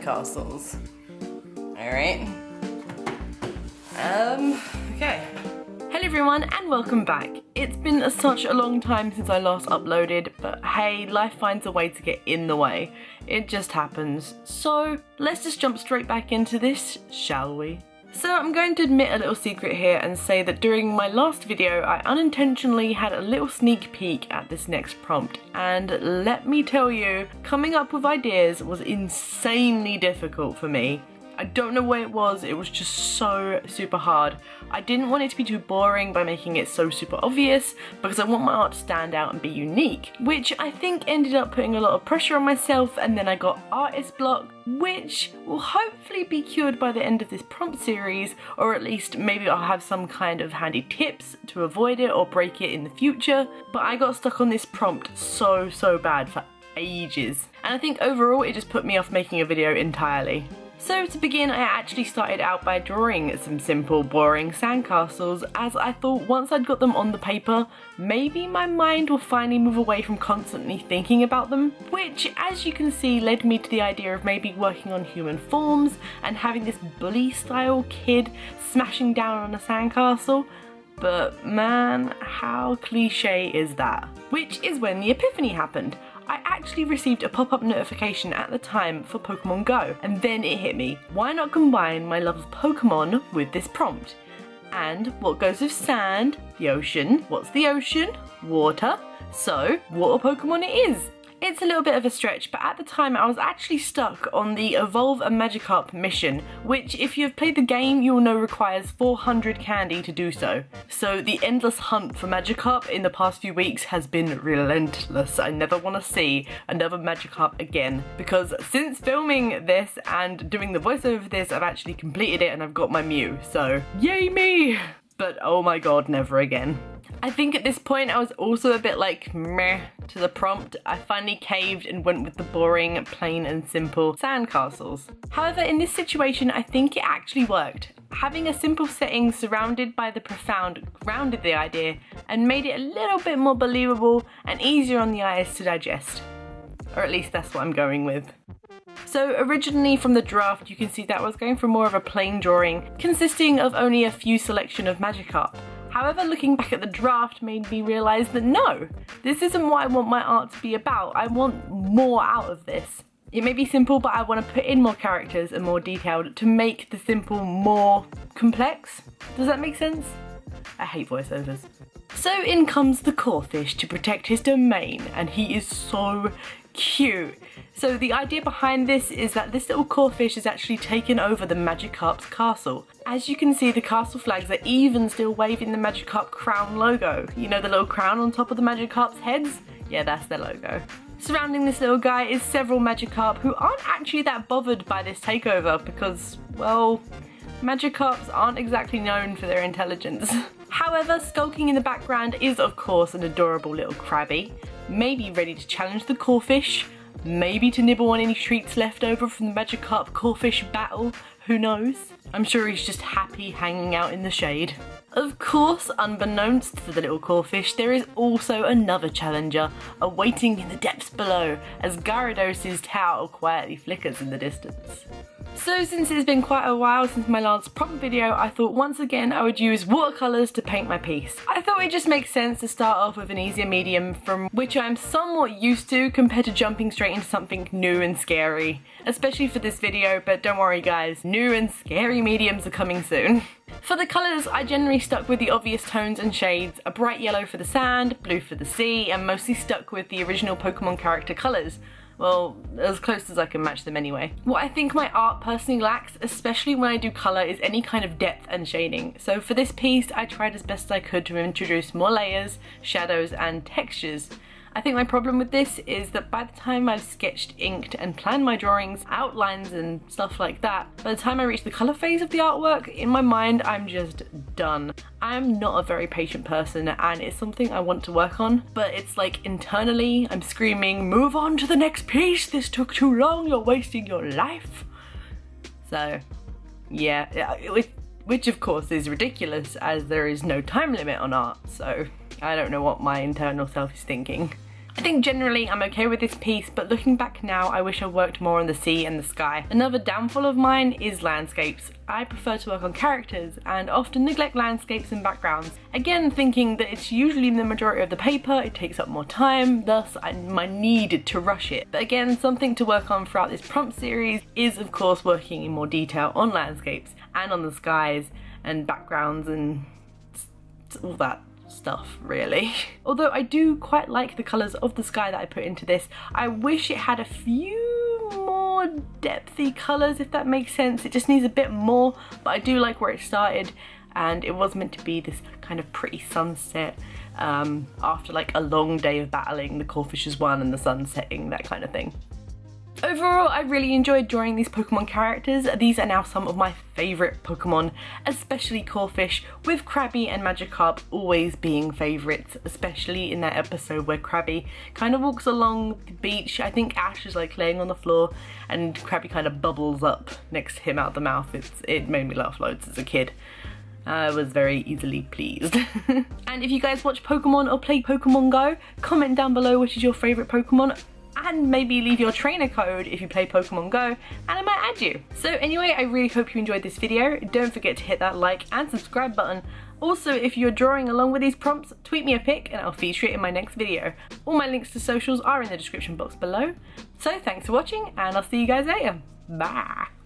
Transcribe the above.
sandcastles. Alright. Okay. Hello everyone and welcome back. It's been such a long time since I last uploaded, but hey, life finds a way to get in the way. It just happens. So let's just jump straight back into this, shall we? So I'm going to admit a little secret here and say that during my last video I unintentionally had a little sneak peek at this next prompt, and let me tell you, coming up with ideas was insanely difficult for me. I don't know what it was just so super hard. I didn't want it to be too boring by making it so super obvious because I want my art to stand out and be unique, which I think ended up putting a lot of pressure on myself, and then I got artist block, which will hopefully be cured by the end of this prompt series, or at least maybe I'll have some kind of handy tips to avoid it or break it in the future. But I got stuck on this prompt so bad for ages, and I think overall it just put me off making a video entirely. So to begin, I actually started out by drawing some simple, boring sandcastles, as I thought once I'd got them on the paper, maybe my mind will finally move away from constantly thinking about them, which, as you can see, led me to the idea of maybe working on human forms and having this bully-style kid smashing down on a sandcastle. But man, how cliche is that? Which is when the epiphany happened. I actually received a pop-up notification at the time for Pokemon Go, and then it hit me. Why not combine my love of Pokemon with this prompt? And what goes with sand? The ocean. What's the ocean? Water. So, water Pokemon it is. It's a little bit of a stretch, but at the time I was actually stuck on the Evolve a Magikarp mission, which if you've played the game you'll know requires 400 candy to do so. So the endless hunt for Magikarp in the past few weeks has been relentless. I never want to see another Magikarp again, because since filming this and doing the voiceover for this I've actually completed it and I've got my Mew, so yay me! But oh my god, never again. I think at this point I was also a bit like meh to the prompt. I finally caved and went with the boring, plain and simple sandcastles. However, in this situation I think it actually worked. Having a simple setting surrounded by the profound grounded the idea and made it a little bit more believable and easier on the eyes to digest. Or at least that's what I'm going with. So originally from the draft you can see that I was going for more of a plain drawing consisting of only a few selection of Magikarp. However, looking back at the draft made me realise that no, this isn't what I want my art to be about. I want more out of this. It may be simple, but I want to put in more characters and more detailed to make the simple more complex. Does that make sense? I hate voiceovers. So in comes the Corphish to protect his domain, and he is so cute. So the idea behind this is that this little Corphish has actually taken over the Magikarps castle. As you can see, the castle flags are even still waving the Magikarp crown logo. You know the little crown on top of the Magikarps' heads? Yeah, that's their logo. Surrounding this little guy is several Magikarp who aren't actually that bothered by this takeover because, well, Magikarps aren't exactly known for their intelligence. However, skulking in the background is of course an adorable little Krabby, maybe ready to challenge the Corphish, maybe to nibble on any treats left over from the Magikarp Corphish battle, who knows? I'm sure he's just happy hanging out in the shade. Of course, unbeknownst to the little Corphish, there is also another challenger awaiting in the depths below as Gyarados' towel quietly flickers in the distance. So since it's been quite a while since my last prompt video, I thought once again I would use watercolours to paint my piece. I thought it just makes sense to start off with an easier medium from which I'm somewhat used to compared to jumping straight into something new and scary. Especially for this video, but don't worry guys, new and scary mediums are coming soon. For the colours, I generally stuck with the obvious tones and shades, a bright yellow for the sand, blue for the sea, and mostly stuck with the original Pokemon character colours. Well, as close as I can match them anyway. What I think my art personally lacks, especially when I do colour, is any kind of depth and shading. So for this piece, I tried as best I could to introduce more layers, shadows, and textures. I think my problem with this is that by the time I've sketched, inked, and planned my drawings, outlines and stuff like that, by the time I reach the colour phase of the artwork, in my mind I'm just done. I'm not a very patient person and it's something I want to work on, but it's like internally I'm screaming, move on to the next piece, this took too long, you're wasting your life. So yeah, which of course is ridiculous as there is no time limit on art, so I don't know what my internal self is thinking. I think generally I'm okay with this piece, but looking back now, I wish I worked more on the sea and the sky. Another downfall of mine is landscapes. I prefer to work on characters and often neglect landscapes and backgrounds. Again, thinking that it's usually the majority of the paper, it takes up more time, thus my need to rush it. But again, something to work on throughout this prompt series is of course working in more detail on landscapes and on the skies and backgrounds and all that stuff, really. Although I do quite like the colours of the sky that I put into this. I wish it had a few more depthy colours, if that makes sense. It just needs a bit more, but I do like where it started, and it was meant to be this kind of pretty sunset after like a long day of battling. The Corfishers won and the sun setting, that kind of thing. Overall, I really enjoyed drawing these Pokemon characters. These are now some of my favourite Pokemon, especially Corfish, with Krabby and Magikarp always being favourites, especially in that episode where Krabby kind of walks along the beach. I think Ash is like laying on the floor and Krabby kind of bubbles up next to him out the mouth. It made me laugh loads as a kid. I was very easily pleased. And if you guys watch Pokemon or play Pokemon Go, comment down below which is your favourite Pokemon, and maybe leave your trainer code if you play Pokemon Go, and I might add you. So anyway, I really hope you enjoyed this video. Don't forget to hit that like and subscribe button. Also, if you're drawing along with these prompts, tweet me a pic and I'll feature it in my next video. All my links to socials are in the description box below. So thanks for watching, and I'll see you guys later. Bye!